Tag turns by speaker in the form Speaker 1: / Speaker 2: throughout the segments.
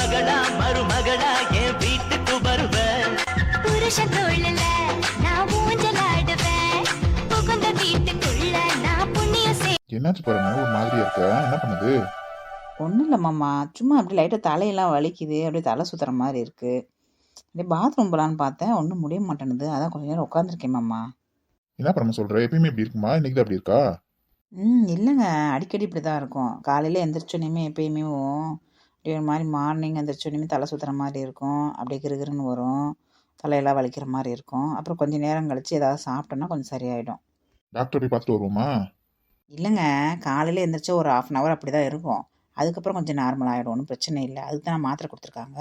Speaker 1: மகளா மருமகளா என் வீட்டுக்கு வருவ.
Speaker 2: புருஷன் தோழல நான் ஊஞ்சலாடுவேன், புகுந்த வீட்டுக்குள்ள நான் புண்ணியம் செய்.
Speaker 3: என்னாச்சு பாருங்க, ஒரு மாதிரியா இருக்க, என்ன பண்ணுது?
Speaker 4: ஒன்றும் இல்லை மாமா, சும்மா அப்படி லைட்டாக தலையெல்லாம் வலிக்குது, அப்படியே தலை சுற்றுற மாதிரி இருக்குது. அப்படியே பாத்ரூம் போகலான்னு பார்த்தேன், ஒன்றும் முடிய மாட்டேனுது, அதான் கொஞ்சம் நேரம் உட்காந்துருக்கேன் மாமா.
Speaker 3: என்ன பரம சொல்ற? எப்பயுமே இப்படி இருக்குமா? இன்னைக்கு தான் அப்படி இருக்கா?
Speaker 4: இல்லைங்க, அடிக்கடி இப்படி தான் இருக்கும். காலையில் எந்திரிச்சோன்னே எப்பயுமே அப்படியே ஒரு மாதிரி மார்னிங் எந்திரிச்சோன்னே தலை சுற்றுற மாதிரி இருக்கும், அப்படியே கிருகிருன்னு வரும், தலையெல்லாம் வலிக்கிற மாதிரி இருக்கும். அப்புறம் கொஞ்சம் நேரம் கழிச்சு ஏதாவது சாப்பிட்டோன்னா கொஞ்சம் சரியாயிடும்.
Speaker 3: டாக்டர் போய் பார்த்துட்டு வருவோமா?
Speaker 4: இல்லைங்க, காலையில் எந்திரிச்சா ஒரு 1/2 hour அப்படி தான் இருக்கும், அதுக்கப்புறம் கொஞ்சம் நார்மல் ஆகிடும், ஒன்றும் பிரச்சனை இல்லை. அதுக்கு தான் மாத்திரை கொடுத்துருக்காங்க.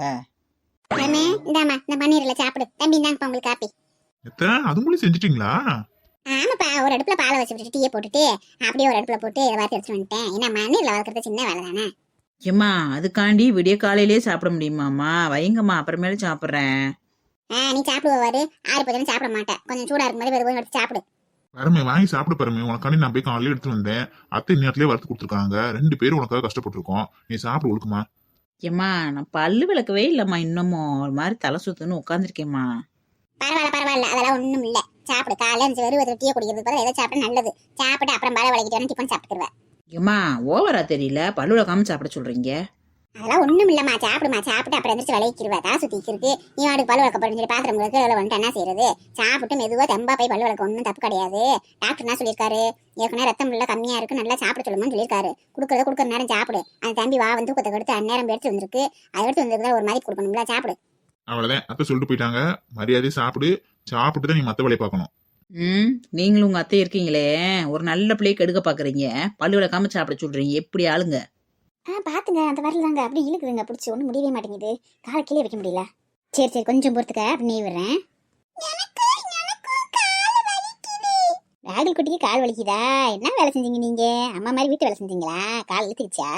Speaker 5: இந்தாமா இந்த பன்னீர்ல சாப்பிடு தம்பி. இந்தாங்கப்பா உங்களுக்கு காப்பி.
Speaker 3: அது மூலம் செஞ்சிட்டீங்களா?
Speaker 5: ஆமாப்பா, ஒரு அடுப்புல பாலை வச்சு விட்டு டீயை போட்டுட்டு அப்படியே ஒரு அடுப்புல போட்டு இதை வறுத்து எடுத்துட்டு வந்துட்டேன். ஏன்னா மண்ணீர்ல வளர்க்கறது சின்ன வேலை தானே.
Speaker 4: ஏம்மா, அதுக்காண்டி விடிய காலையிலே சாப்பிட முடியுமாம்மா? வைங்கம்மா, அப்புறமேல சாப்பிட்றேன்.
Speaker 5: நீ சாப்பிடுவாரு, ஆறு பச்சனை சாப்பிட மாட்டேன். கொஞ்சம் சூடா இருக்கும் போது வெறும் எடுத்து சாப்பிடு.
Speaker 3: பரமே வாங்கி சாப்பிடு பரமே. உனக்காண்டி நான் போய் காலையில எடுத்து வந்தேன், அத்தை நேரத்திலே வறுத்து கொடுத்துருக்காங்க. 2 பேரும் உனக்காக கஷ்டப்பட்டுருக்கோம், நீ சாப்பிடு ஒழுக்குமா.
Speaker 4: ஏம்மா, நான் பல்லு விளக்கவே இல்லைம்மா, இன்னமும் ஒரு மாதிரி தலை சுத்துன்னு உட்காந்துருக்கேம்மா.
Speaker 5: பரவாயில்ல அதெல்லாம் ஒண்ணும் இல்ல. சாப்பிடு. காலையில வெறும் டீயை குடிக்கிறது பதில் எதை சாப்பிட நல்லது. சாப்பிட்டு அப்புறம் பல வளைக்கிட்டு டிஃபன் சாப்பிட்டுருவேன்.
Speaker 4: ஏம்மா, ஓவரா தெரியல, பல்லு விளக்காம சாப்பிட சொல்றீங்க.
Speaker 5: அதெல்லாம் ஒண்ணும் இல்லம்மா. சாப்பிடுமா, சாப்பிட்டு அப்புறம் எந்திரிச்சு விளைக்கிடுவேன். தலை சுத்திக்கு நீ வாடுக்கு பல்லு விளக்க போறேன்னு சொல்லி பாத்திரங்களுக்கு வந்துட்டு என்ன செய்யறது? சாப்பிட்டு மெதுவா தெம்பா போய் பல்லு விளக்க ஒன்றும் தப்பு கிடையாது. டாக்டர் என்ன சொல்லியிருக்காரு? ஏற்கனவே ரத்தம் உள்ள கம்மியா இருக்கு, நல்லா சாப்பிட சொல்லுமான்னு சொல்லியிருக்காரு. கொடுக்குற நேரம் சாப்பிடு. அந்த தம்பி வந்து தூக்கத்தை எடுத்து அந்நேரம் எடுத்து வந்திருக்கு, அதை எடுத்து வந்திருக்கா ஒரு மாதிரி கொடுக்கணும்ல, சாப்பிடு.
Speaker 3: அவ்வளவுதான், அத்தை சொல்லிட்டு போயிட்டாங்க. மரியாதையை சாப்பிட்டு, சாப்பிட்டு தான் நீ மத்த வேலையை பார்க்கணும்.
Speaker 4: நீங்களும் உங்க அத்தை இருக்கீங்களே, ஒரு நல்ல பிள்ளையை கெடுக்க பாக்குறீங்க, பல்லு விளக்காம சாப்பிட சொல்றீங்க, எப்படி ஆளுங்க?
Speaker 5: பாத்துங்க, அந்த வரல தாங்க அப்படி இழுக்குதுங்க, பிடிச்சி ஒன்றும் முடியவே மாட்டேங்குது. காலை கீழே வைக்க முடியல. சரி கொஞ்சம் பொறுத்துக்க, அப்படி நீ விடுறேன். ராகுல் குட்டிக்கு கால் வலிக்குதா? என்ன வேலை செஞ்சீங்க நீங்க? அம்மா மாதிரி வீட்டு வேலை செஞ்சீங்களா? கால் இழுத்துக்கிச்சா?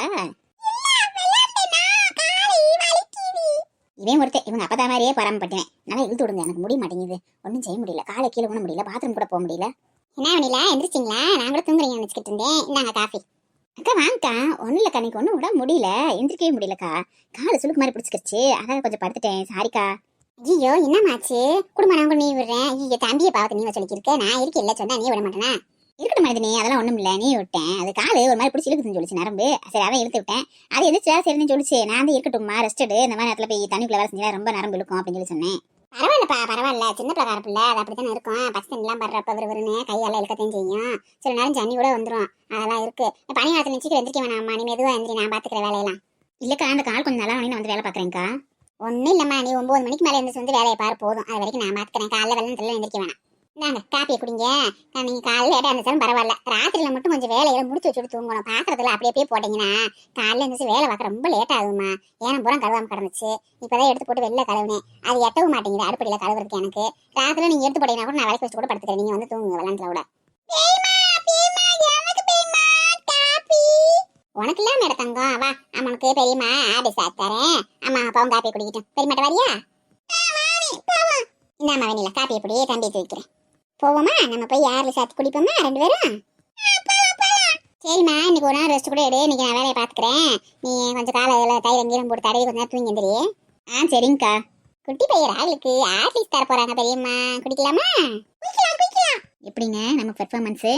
Speaker 5: இவன் ஒருத்தர், இவங்க அப்பதான் மாதிரியே பராமப்பட்டேன். நல்லா இழுத்து விடுங்க, எனக்கு முடிய மாட்டேங்குது, ஒன்றும் செய்ய முடியல. காலை கீழே ஊன முடியல, பாத்ரூம் கூட போக முடியல. என்ன பண்ணில எந்திரிச்சிங்களா? நான் கூட தூங்குறீங்கன்னு நினைச்சுக்கிட்டு இருந்தேன். இந்தாங்க காஃபி. அக்கா வாங்கக்கா. ஒன்றும் இல்லைக்கா, நீக்கு ஒன்றும் விட முடியல, எந்திரிக்கவே முடியலக்கா. காலை சுளுக்கு மாதிரி பிடிச்சிக்கிச்சு, அதான் கொஞ்சம் படுத்துட்டேன். சாரிக்கா. ஐயோ என்னமாச்சு? குடும்பம் நான் கூட நீ விடுறேன். ஐயோ தம்பியை பார்த்து நீ சொல்லிக்கிருக்க, நான் இருக்கு இல்லை சொன்னா நீ விட மாட்டேனா? இருக்கட்டும் மாதிரி, நீ அதெல்லாம் ஒன்றும் இல்லை, நீ விட்டேன். அது காலு ஒரு மாதிரி பிடிச்சி இழுக்குதுன்னு சொல்லிச்சு நரம்பு. சரி அதான் இழுத்து விட்டேன். அது எந்திரிச்சா சரின்னு சொல்லிச்சு. நான் வந்து இருக்கட்டும்மா, ரெஸ்டடு, இந்த மாதிரி நேரத்தில் போய் தண்ணிக்குள்ள வேலை செஞ்சா ரொம்ப நரம்பு இழுக்கும் அப்படின்னு சொல்லி சொன்னேன். பரவாயில்லப்பா பரவாயில்ல, சின்ன பிரகார பிள்ளை, அது அப்படித்தானே இருக்கும். பச்சை தண்ணிலாம் படுறப்ப விறுவிறுன்னு கையெல்லாம் இழுக்கத்தையும் செய்யும். சில நேரம் ஜன்னி கூட வந்துடும், அதெல்லாம் இருக்கு. பனி காலத்தில் நிச்சயம் எந்திரிக்க வேணாம்மா, நீ மெதுவாக எந்திரி, நான் பார்த்துக்கிற வேலையெல்லாம். இல்லைக்கா, அந்த கால் கொஞ்சம் நல்லா வந்து வேலை பார்க்குறேன்க்கா. ஒன்றும் இல்லைம்மா, நீ 9 மணிக்கு மேலே எந்திரிச்சு வந்து வேலையை பாரு போதும். அது வரைக்கும் நான் பார்த்துக்கிறேன். காலைல வெள்ளம் எந்திரிக்க வேணாம். இந்தாங்க காப்பியை குடிங்க. நீங்க காலையில் லேட்டாக இருந்துச்சாலும் பரவாயில்ல, ராத்திரியில் மட்டும் கொஞ்சம் வேலையில முடிச்சு வச்சுட்டு தூங்கணும். பாத்திரத்தில் அப்படியே போட்டீங்கன்னா காலையில் இருந்துச்சு வேலை பார்க்க ரொம்ப லேட் ஆகுமா. ஏனம் பூரா கழுவாம கிடந்துச்சு, இப்போதான் எடுத்து போட்டு வெளில கழுவுனேன். அது எட்டவும் மாட்டேங்குது அடுப்படியில் கழுவுறதுக்கு. எனக்கு ராத்திரியில் நீங்க எடுத்து போட்டீங்கன்னா கூட நான் வேலைக்கு வச்சு கூட படுத்துக்கிறேன். நீங்க வந்து தூங்குங்க விளாண்டுல விட. உனக்கு இல்லாம மேட தங்கம், வா அம்மனுக்கு பெரியம்மா ஆபி சாத்தரேன். அம்மா அப்பாவும் காப்பி குடிக்கட்டும். பெரியமாட்ட வரியா? இந்தாம்மா வெண்ணில காப்பி எப்படி தம்பி வைக்கிறேன். போவோமா? நம்ம போய் யார் சாத்தி குடிப்போமா 2 பேரும்? சரிம்மா, இன்னைக்கு ஒரு நாள் ரெஸ்ட் கூட எடு. இன்னைக்கு நான் வேலையை பார்த்துக்கிறேன். நீ கொஞ்சம் காலையில் தயிர் கீரம் போட்டு தடவி கொஞ்சம் நேரம் தூங்கி எந்திரி. சரிங்கக்கா. குட்டி பையன் ராகுலுக்கு ஆர்லிஸ் தர போறாங்க பெரியம்மா, குடிக்கலாமா? எப்படிங்க நம்ம பெர்ஃபார்மன்ஸு?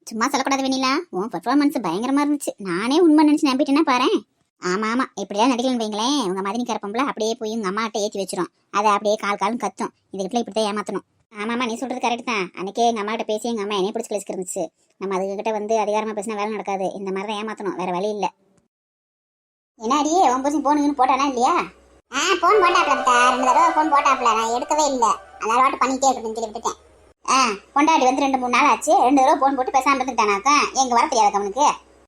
Speaker 5: சும்மா சொல்லக்கூடாது வெண்ணிலா, உன் பெர்ஃபார்மன்ஸ் பயங்கரமா இருந்துச்சு. நானே உண்மை நினைச்சு நம்பிட்டேன்னா பாரு. ஆமா இப்படிதான் நடிக்கலன்னு வைங்களேன், உங்க மதினி கரப்பம்பல அப்படியே போய் உங்க அம்மாட்ட ஏற்றி வச்சிரும். அதை அப்படியே கால் கத்தும். இதுக்கிட்ட இப்படித்தான் ஏமாத்தணும். ஆமாம்மா, நீ சொல்றது கரெக்ட் தான். அன்னைக்கே எங்க அம்மா கிட்ட பேசி எங்க அம்மா என்னைய பிடிச்சி கழிச்சு இருந்துச்சு. நம்ம அதுக்கிட்ட வந்து அதிகாரமா பேசினா வேலை நடக்காது. இந்த மாதிரி தான் ஏமாத்தணும், வேற வழி இல்லை. என்னாடியே உன் பசங்க போனுங்கன்னு போட்டானா இல்லையா? போன் போட்டாப்ல 2 தடவை போன் போட்டாப்ல, நான் எடுக்கவே இல்லை. அதனால வாட்டு பண்ணிட்டே இருக்கணும்னு சொல்லி விட்டுட்டேன். பொண்டாடி வந்து 2-3 நாள் ஆச்சு, 2 தடவை போன் போட்டு பேசாம இருந்துட்டானாக்கா எங்க வர தெரியாது அவனுக்கு.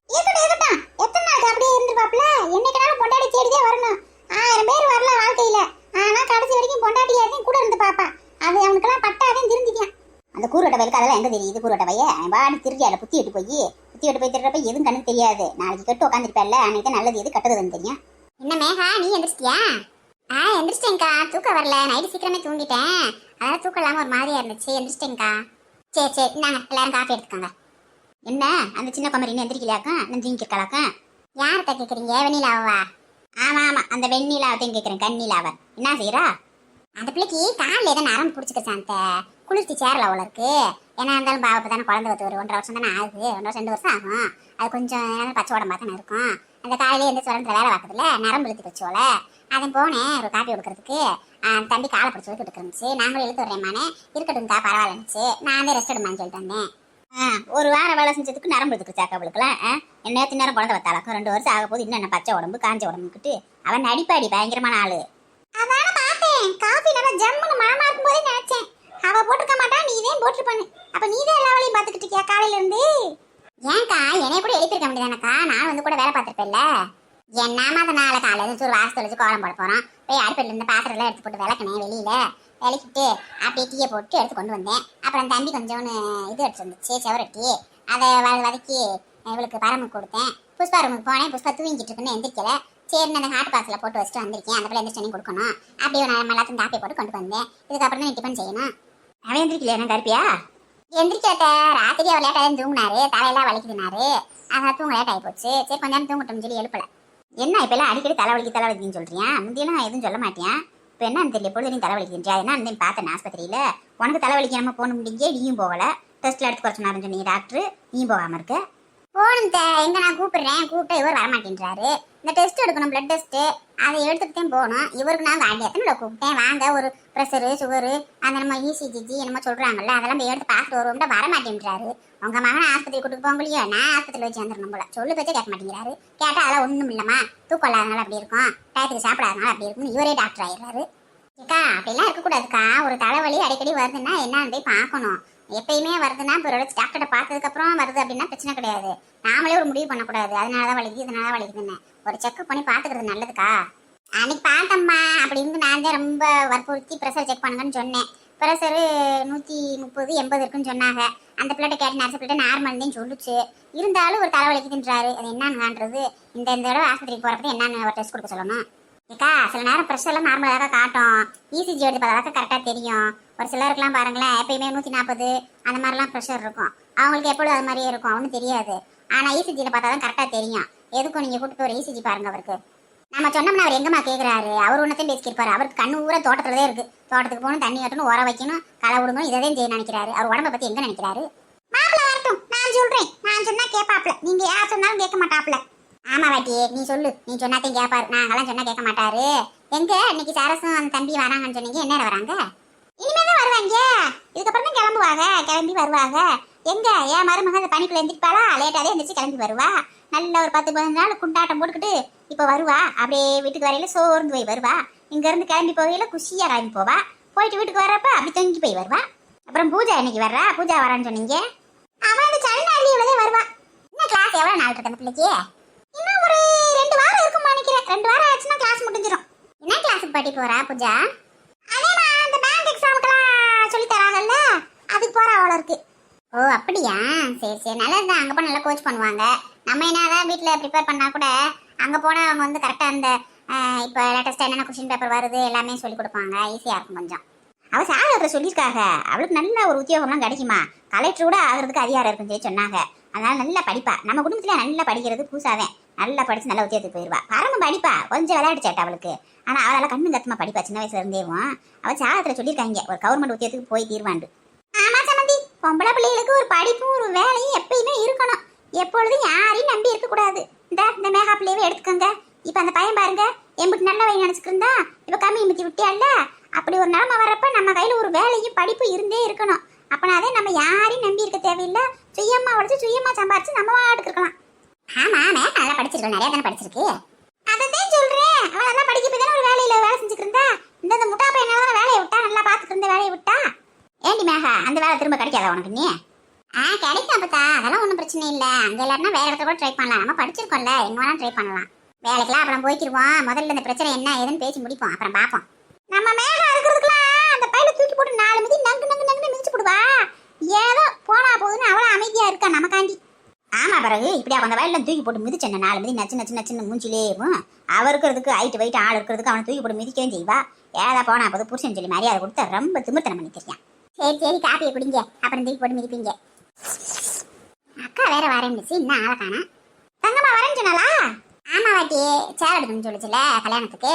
Speaker 5: இருக்கட்டும் எத்தனை நாளுக்கு அப்படியே இருந்துருப்பாப்ல. என்னைக்குனாலும் பொண்டாடி தேடிதே வரணும். 1000 பேர் வரலாம் வாழ்க்கையில, ஆனா கடைசி வரைக்கும் பொண்டாட்டியாரையும் கூட இருந்து பாப்பா. அது அவனுக்கெல்லாம் பட்டாதையும் திருந்திக்கான். அந்த கூறுவட்ட வயலுக்கு அதெல்லாம் எங்க தெரியுது? கூறுவட்ட வைய வாடி திருடியால புத்தி விட்டு போய் திருடுறப்ப எதுவும் கண்ணுக்கு தெரியாது. நாளைக்கு கட்டு உட்காந்துருப்பேன்ல, அன்னைக்கு நல்லது எது கட்டுறதுன்னு தெரியும். என்ன மேகா, நீ எந்திரிச்சிட்டியா? எந்திரிச்சிட்டேங்க்கா, தூக்கம் வரல, நைட்டு சீக்கிரமே தூங்கிட்டேன். அதனால தூக்கம் இல்லாம ஒரு மாதிரியா இருந்துச்சு, எந்திரிச்சிட்டேங்க்கா. சரி இந்தாங்க எல்லாரும் காஃபி எடுத்துக்கோங்க. என்ன அந்த சின்ன குமரி இன்னும் எந்திரிக்கலையாக்கா? இன்னும் தூங்கிருக்கலாக்கா? யார்கிட்ட கேட்குறீங்க? வெண்ணிலாவா? ஆமா ஆமா, அந்த வெண்ணிலாவத்தையும் கேட்கறேன், கண்ணிலாவை என்ன செய்யறா? அந்த பிள்ளைக்கு காலில் ஏதோ நரம்பு பிடிச்சிக்கிச்சான், குளிர்ச்சி சேரல அவ்வளோ இருக்கு. ஏன்னா இருந்தாலும் பாவப்ப தானே குழந்தை வந்து ஒரு 1.5 வருஷம் தானே ஆகுது, 1 வருஷம் 2 வருஷம் ஆகும். அது கொஞ்சம் பச்சை உடம்பா தானே இருக்கும். அந்த காலையில எந்த சுரண்டத்தில் வேலை பார்க்குதுல, நரம்பு இழுத்து வச்சோல. அதன் போனேன் ஒரு காப்பி கொடுக்கறதுக்கு. தம்பி காலை பிடிச்சி வைக்கிட்டு இருந்துச்சு. நாங்களும் இழுத்து வரேம்மானே, இருக்கட்டும்க்கா பரவாயில்லன்னுச்சு. நான் வந்து ரெஸ்ட் எடுமான்னு சொல்லிட்டு வந்தேன். ஒரு வாரம் வேலை செஞ்சதுக்கு நரம்பு எடுத்துக்கிச்சாக்கா அவளுக்குலாம். நேற்று நேரம் குழந்தை வத்தாளக்கும் 2 வருஷம் ஆக போது. இன்னும் என்ன பச்சை உடம்பு காஞ்ச உடம்புக்கிட்டு அவன் அடிப்பாடி பயங்கரமான ஆளு. அதான பார்த்தேன், காஃபி நல்லா ஜம்முன்னு மனமா இருக்கும் போதே நினைச்சேன் அவ போட்டுக்க மாட்டா, நீ இதே போட்டுருப்பானு. அப்ப நீ தான் எல்லா வேலையும் பார்த்துக்கிட்டு இருக்கியா காலையில இருந்து? ஏன்க்கா என்னைய கூட எழுப்பிருக்க முடியாதானக்கா, நான் வந்து கூட வேலை பார்த்துருப்பேன்ல. என்னாம அதனால காலையில ஒரு வாசல் வச்சு கோலம் போட போறோம். போய் அடுப்பில் இருந்து பாத்திரம் எல்லாம் எடுத்து போட்டு விளக்குனேன் வெளியில. விளக்கிட்டு அப்படியே டீயை போட்டு எடுத்து கொண்டு வந்தேன். அப்புறம் தம்பி கொஞ்சோன்னு இது எடுத்து வந்துச்சு, செவரட்டி. அதை வதக்கி இவளுக்கு பரமுக்கு கொடுத்தேன். புஷ்பா ரூமுக்கு போனேன். புஷ்பா தூங்கிட்டு இருக்குன்னு எந்திரிக்கல. சரி, அந்த ஹாட் பாக்ஸில் போட்டு வச்சுட்டு வந்திருக்கேன். அந்த பிள்ளை எந்திரிச்சு கொடுக்கணும். அப்படியே நம்ம எல்லாத்தையும் காப்பி போட்டு கொண்டு வந்தேன். இதுக்கப்புறம் தான் டிஃபன் செய்யணும். அவன் எந்திரிக்கலையா? என்ன கருப்பியா? எந்திரிக்காட்ட ராத்திரி அவர் லேட்டாக தூங்கினாரு, தலையெல்லாம் வலிக்குதுனாரு. அதான் தூங்க லேட் ஆகி போச்சு. சரி கொஞ்ச நேரம் தூங்கட்டும் சொல்லி எழுப்பல. என்ன இப்போ எல்லாம் அடிக்கடி தலைவலிக்குன்னு சொல்றியா? முந்தியெல்லாம் எதுவும் சொல்ல மாட்டேன். இப்போ என்னன்னு தெரியல, பொழுது நீ தலைவலிக்கின்றா? என்ன பார்த்தேன் ஆஸ்பத்திரியில். உனக்கு தலைவலிக்கு நம்ம போன முடிஞ்சே நீயும் போகல. டெஸ்ட்டில் எடுத்து குறைச்சோன்னு சொன்னீங்க டாக்டர், நீயும் போகாமல் இருக்க. போகணும் எங்க நான் கூப்பிடுறேன், கூப்பிட்டு இவர் வரமாட்டேன்றாரு. இந்த டெஸ்ட் எடுக்கணும், பிளட் டெஸ்ட். அதை எடுத்துக்கிட்டே போகணும். இவருக்கு நான் வேண்டிய எத்தனை கூப்பிட்டேன், வாங்க ஒரு ப்ரெஷரு சுகரு அந்த நம்ம இசிஜி என்னமோ சொல்றாங்கல்ல, அதெல்லாம் போய் எடுத்து பார்த்துட்டு வருவோம்னா வரமாட்டேன்றாரு. உங்க மகனை ஆஸ்பத்திரி கூட்டிட்டு போங்களையோ, நான் ஆஸ்பத்திரியில் வச்சு வந்துடணும் போல. சொல்லு பேச்சே கேட்க மாட்டேங்கிறாரு. கேட்டால் அதெல்லாம் ஒன்றும் இல்லைம்மா, தூக்கம் இல்லாதனால அப்படி இருக்கும், டயத்துக்கு சாப்பிடாதனால அப்படி இருக்குன்னு இவரே டாக்டர் ஆயிடுறாரு. ஏக்கா அப்படிலாம் இருக்கக்கூடாதுக்கா. ஒரு தலைவலி அடிக்கடி வருதுன்னா என்னன்னு போய் பார்க்கணும். எப்பயுமே வருதுன்னா இப்போ டாக்டரை பார்த்ததுக்கப்புறம் வருது அப்படின்னா பிரச்சனை கிடையாது. நாமளே ஒரு முடிவு பண்ணக்கூடாது, அதனாலதான் வலிக்குது இதனால வலிக்குதுன்னு. ஒரு செக்அப் பண்ணி பார்த்துக்கிறது நல்லதுக்கா. அன்னைக்கு பார்த்தம்மா, அப்படி இருந்து நான் தான் ரொம்ப வற்புறுத்தி ப்ரெஷர் செக் பண்ணுங்கன்னு சொன்னேன். ப்ரெஷரு 130/80 இருக்குன்னு சொன்னாங்க. அந்த பிள்ளைகிட்ட கேட்டு நர்ஸ் பிள்ளைகிட்ட நார்மல் சொல்லுச்சு. இருந்தாலும் ஒரு தலைவலிக்குதுன்றாரு. அது என்னன்னு இந்த தடவை ஆஸ்பத்திரிக்கு போகிறப்ப என்னன்னு ஒரு டெஸ்ட் கொடுக்க சொல்லணும். ஏக்கா சில நேரம் ப்ரெஷர்லாம் நார்மலாக காட்டும். இசிஜி எடுத்து பார்த்தா கரெக்டாக தெரியும். ஒரு சிலருக்குலாம் பாருங்களேன், எப்பயுமே 140 அந்த மாதிரிலாம் ப்ரெஷர் இருக்கும். அவங்களுக்கு எப்பொழுதும் அது மாதிரியே இருக்கும், ஒன்றும் தெரியாது. ஆனால் இசிஜியில் பார்த்தா தான் கரெக்டாக தெரியும். எதுக்கும் நீங்கள் கூப்பிட்டு ஒரு இசிஜி பாருங்க. அவருக்கு நம்ம சொன்னோம்னா அவர் எங்கம்மா கேட்குறாரு? அவர் ஒன்றத்தையும் பேசிக்கிருப்பாரு. அவருக்கு கண்ணு ஊரா தோட்டத்தில் தான் இருக்குது. தோட்டத்துக்கு போகணும், தண்ணி கட்டணும், உரம் வைக்கணும், களை விடணும், இதை தான் செய்ய நினைக்கிறாரு. அவர் உடம்பை பற்றி எங்கே நினைக்கிறாரு? மாப்பிள்ள வரட்டும், நான் சொல்கிறேன். நான் சொன்னால் கேட்பாப்ல, நீங்கள் யார் சொன்னாலும் கேட்க மாட்டாப்ல. ஆமா பாட்டி, நீ சொல்லு, நீ சொன்னாத்தையும் கேட்பாரு. நாங்கெல்லாம் சொன்னா கேட்க மாட்டாரு. எங்க இன்னைக்கு சரசும் அந்த தம்பி வராங்கன்னு சொன்னீங்க, என்ன வராங்க? இனிமே தான் வருவாங்க, இதுக்கப்புறம் தான் கிளம்புவாங்க. கிளம்பி வருவாங்க. எங்க என் மருமக அந்த பனிக்குள்ள எந்திரிப்பாளா? லேட்டாவே எந்திரிச்சு கிளம்பி வருவா. நல்ல ஒரு 10-15 நாள் குண்டாட்டம் போட்டுக்கிட்டு இப்போ வருவா. அப்படியே வீட்டுக்கு வரையில சோர்ந்து போய் வருவா. இங்க இருந்து கிளம்பி போகையில குஷியா கிளம்பி போவா. போயிட்டு வீட்டுக்கு வர்றப்ப அப்படி தொங்கி போய் வருவா. அப்புறம் பூஜா இன்னைக்கு வர்றா. பூஜா வரான்னு சொன்னீங்க. அவன் அந்த சனிநாளியோடதே வருவா. இன்னும் கிளாஸ் எவ்வளவு நாள் இருக்கு அந்த பிள்ளைக்கு? இன்னும் ஒரு 2 வாரம் இருக்கும்னு நினைக்கிறேன். 2 வாரம் ஆச்சுன்னா கிளாஸ் முடிஞ்சிடும். என்ன கிளாஸுக்கு பாட்டி போறா பூஜா? அதேமா அந்த பேங்க் எக்ஸாமுக்கெல்லாம் சொல்லி தராங்கல்ல, அதுக்கு போறா அவ்வளோ இருக்கு. ஓ அப்படியா? சரி சரி, நல்லது. அங்கே போய் நல்லா கோச் பண்ணுவாங்க. நம்ம என்னதான் வீட்டில் ப்ரிப்பேர் பண்ணா கூட அங்கே போனால் அவங்க வந்து கரெக்டாக அந்த இப்போ லேட்டஸ்ட்டாக என்னென்ன கொஸ்டின் பேப்பர் வருது எல்லாமே சொல்லி கொடுப்பாங்க. ஈஸியாக இருக்கும் கொஞ்சம். அவள் சார் சொல்லியிருக்காங்க, அவளுக்கு நல்ல ஒரு உத்தியோகம்லாம் கிடைக்குமா, கலெக்டர் கூட ஆகிறதுக்கு அதிகாரம் இருக்குன்னு சொல்லி சொன்னாங்க. அதனால நல்லா படிப்பா. நம்ம குடும்பத்துல நல்லா படிக்கிறது பூசாவேன். நல்லா படிச்சு நல்ல உத்தியோகத்துக்கு போயிடுவா. பரம படிப்பா, கொஞ்சம் விளையாட்டு சேட்டை அவளுக்கு. ஆனா அவளால கண்ணு கத்தமா படிப்பா சின்ன வயசுல இருந்தேவும். அவள் சாதத்துல சொல்லியிருக்காங்க ஒரு கவர்மெண்ட் உத்தியோகத்துக்கு போய் தீர்வாண்டு. ஆமா சமந்தி, பொம்பளை பிள்ளைகளுக்கு ஒரு படிப்பும் ஒரு வேலையும் எப்பயுமே இருக்கணும். எப்பொழுதும் யாரையும் நம்பி இருக்க கூடாது. இந்த மேகா பிள்ளையவே எடுத்துக்கோங்க. இப்ப அந்த பையன் பாருங்க, எம்பிட்டு நல்ல வழி நினைச்சுட்டு இருந்தா இப்ப கம்மி மித்தி விட்டியால. அப்படி ஒரு நிலைமை வர்றப்ப நம்ம கையில ஒரு வேலையும் படிப்பு இருந்தே இருக்கணும். அப்பனாதே நம்ம யாரையும் நம்பி இருக்க தேவையில்லை. சுயமா உழைச்சு சுயமா சம்பாரிச்சு நம்ம வாட்டுக்கு இருக்கலாம். ஆமா, நல்லா படிச்சிருக்கோம், நிறைய தானே படிச்சிருக்கு. அதான் சொல்றேன், அவன் நல்லா படிக்க போய் தானே ஒரு வேலையில வேலை செஞ்சுட்டு இருந்தா. இந்த முட்டா பையனால வேலையை விட்டா, நல்லா பாத்துட்டு இருந்த வேலையை விட்டா. ஏண்டி மேகா, அந்த வேலை திரும்ப கிடைக்காதா உனக்கு? நீ கிடைக்கும் பார்த்தா, அதெல்லாம் ஒன்றும் பிரச்சனை இல்லை. அங்கே இல்லைன்னா வேற இடத்துல கூட ட்ரை பண்ணலாம். நம்ம படிச்சிருக்கோம்ல, எங்க வேணாலும் ட்ரை பண்ணலாம். வேலைக்கெல்லாம் அப்புறம் போய்க்கிருவோம். முதல்ல இந்த பிரச்சனை என்ன ஏதுன்னு பேசி முடிப்போம், அப்புறம் பார்ப்போம். நம்ம மேகா இருக்கிறதுக்குலாம் அந்த பையில தூக்கி போட்டு 4 மிதி நங்கு மிதிச்சு போடுவா. ஏதோ போனா போகுதுன்னு அவ்வளோ அமைதியா இருக்கா நமக்காண்டி. ஆமா, பிறகு இப்படியா அந்த வயலில் தூக்கி போட்டு மிதிச்சேன் 4 மிதி நச்சு மூஞ்சிலேயும். அவர் இருக்கிறதுக்கு ஹைட்டு வெயிட் ஆள் இருக்கிறதுக்கு அவனை தூக்கி போட்டு மிதிக்கவே செய்வா. ஏதா போனா போது புருஷன் சொல்லி மரியாதை கொடுத்து ரொம்ப திமிர்த்தனம் பண்ணிக்கிறேன். சரி காப்பியை குடிங்க, அப்புறம் தூக்கி போட்டு மிதிப்பீங்க. அக்கா வேற வரேன்னுச்சு, இன்னும் ஆளை காணா. தங்கம்மா வரேன்னு சொன்னாலா? ஆமா வாட்டி சேர் எடுக்கணும்னு சொல்லிச்சுல கல்யாணத்துக்கு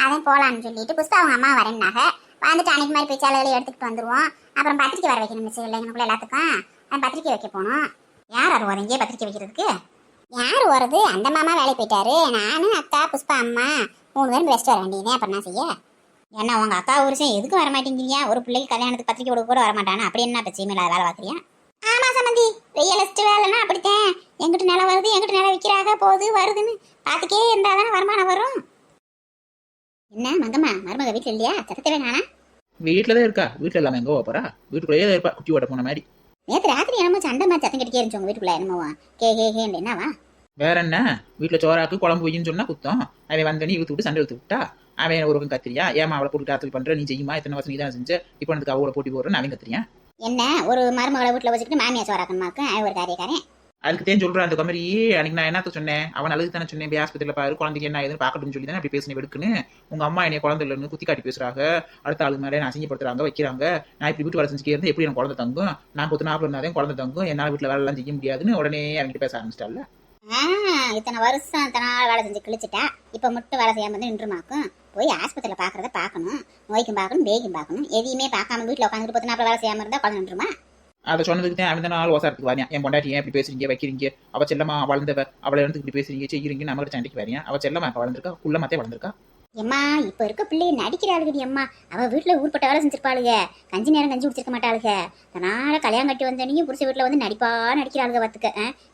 Speaker 5: அதான் போலான்னு சொல்லிட்டு புஷ்பா அவங்க அம்மா வரேன்னாக வந்துட்டு அன்னைக்கு மாதிரி போய் சேலைகளை எடுத்துக்கிட்டு வந்துருவோம். அப்புறம் பத்திரிக்கை வர வைக்கணும் மிஸ் இல்லைங்கக்குள்ள எல்லாத்துக்கும் பத்திரிக்கை வைக்க போகணும். யார் அது வரீங்க பத்திரிக்கை வைக்கிறதுக்கு? யார் வருது? அந்த மாமா வேலைக்கு போயிட்டாரு. நானும் அக்கா புஷ்பா அம்மா 3 பேரும் ரெஸ்ட் வர வேண்டியதே. அப்புறம் என்ன செய்ய? என்ன உங்க அக்கா புருஷன் எதுக்கு வர மாட்டேங்கிறீங்க? ஒரு பிள்ளைக்கு கல்யாணத்துக்கு பத்திரிக்கை கொடுக்க கூட வர மாட்டானா? அப்படி என்ன பிரச்சனை இல்லை வேலை பார்க்குறியா? ஆமா சம்பந்தி ரியல் எஸ்டேட் வேலைன்னா அப்படித்தான். எங்கிட்ட நிலம் வருது எங்கிட்ட நிலம் விற்கிறாங்க போகுது வருதுன்னு பார்த்துக்கே இருந்தால் தானே வருமானம் வரும். என்ன மங்கம்மா மருமக வீட்டில் இல்லையா? சத்தத்தவே நானா?
Speaker 6: வீட்டில் தான் இருக்கா. வீட்டில் இல்லாமல் எங்கே போகிறா? வீட்டுக்குள்ளேயே தான் இருப்பா. குட்டி ஓட்ட போன மாதிரி.
Speaker 5: நேற்று ராத்திரி என்னமோ சண்டை மாதிரி சத்தம் கட்டிக்கே இருந்துச்சு உங்க வீட்டுக்குள்ள. என்னமோ ஹேன்னு என்னவா?
Speaker 6: வேற என்ன? வீட்டில் சோறாக்கு குழம்பு வையின்னு சொன்னா குத்தம். அவன் வந்தனி இழுத்து விட்டு சண்டை இழுத்து விட்டா. அவன் ஒரு கத்திரியா ஏமா அவளை போட்டு ஆத்தல் பண்ற, நீ செய்யுமா, இத்தனை வருஷம் நீ தான் செஞ்ச, இப்போ எனக்கு அவளை போட்டி போடுறேன்னு அவன் கத்திரியா.
Speaker 5: என்ன ஒரு மருமகளை வீட்டில் வச்சுக்கிட்டு மாமியா சோறாக்கணுமாக்கு அவன் ஒரு காரியக்காரன்.
Speaker 6: அதுக்கு தேன் சொல்றேன். அந்த மாதிரி அன்னைக்கு நான் என்னத்த சொன்னேன்? அவன் நல்லது தானே சொன்னேன். போய் ஆஸ்பத்திரியில் பாரு, குழந்தைக்கு என்ன ஆகுதுன்னு பார்க்கட்டும்னு சொல்லி தானே அப்படி பேசினேன். வெடுக்குன்னு உங்க அம்மா என்னைய குழந்தை இல்லைன்னு குத்தி காட்டி பேசுறாங்க. அடுத்த ஆளு மேலே நான் அசிங்கப்படுத்துறாங்க வைக்கிறாங்க. நான் இப்படி வீட்டு வேலை செஞ்சுக்கே இருந்து எப்படி எனக்கு குழந்தை தங்கும்? நான் 10 நாள் இருந்தாதான் குழந்தை தங்கும். என்னால் வீட்டில் வேலை எல்லாம் செய்ய முடியாதுன்னு உடனே அவன்கிட்ட பேச ஆரம்பிச்சிட்டால.
Speaker 5: இத்தனை வருஷம் இத்தனை நாள் வேலை செஞ்சு கிழிச்சிட்டா இப்போ மட்டும் வேலை செய்யாம வந்து நின்றுமாக்கும். போய் ஆஸ்பத்திரியில் பார்க்கறத பார்க்கணும். நோய்க்கும் பார்க்கணும் பேய்க்கும் பார்க்கணும். எதையுமே பார்க்காம வீட்டில் உட்காந்துட்டு 10 நாள் வேலை செய்யாம இருந்தா குழந்தை நின்றுமா? அதை
Speaker 6: சொன்னதுக்கு தான் அவன் நாள் ஓசாரத்துக்கு வாரியா. என் பொண்டாட்டி ஏன் இப்படி பேசுறீங்க வைக்கிறீங்க? அவ செல்லமா வளர்ந்தவ, அவளை இருந்து இப்படி பேசுறீங்க செய்யறீங்க நம்ம சண்டைக்கு வரையா? அவ செல்லமா வளர்ந்துருக்கா, குள்ளமாத்தே வளர்ந்துருக்கா.
Speaker 5: எம்மா இப்ப இருக்க பிள்ளைய நடிக்கிறாளுகடி அம்மா. அவ வீட்டுல ஊர்பட்ட வேலை செஞ்சிருப்பாளுக. கஞ்சி நேரம் கஞ்சி குடிச்சிருக்க மாட்டாளுக. அதனால கல்யாணம் கட்டி வந்தனையும் புருஷ வீட்டுல வந்து நடிக்கிறாளுக பார்த்துக்க.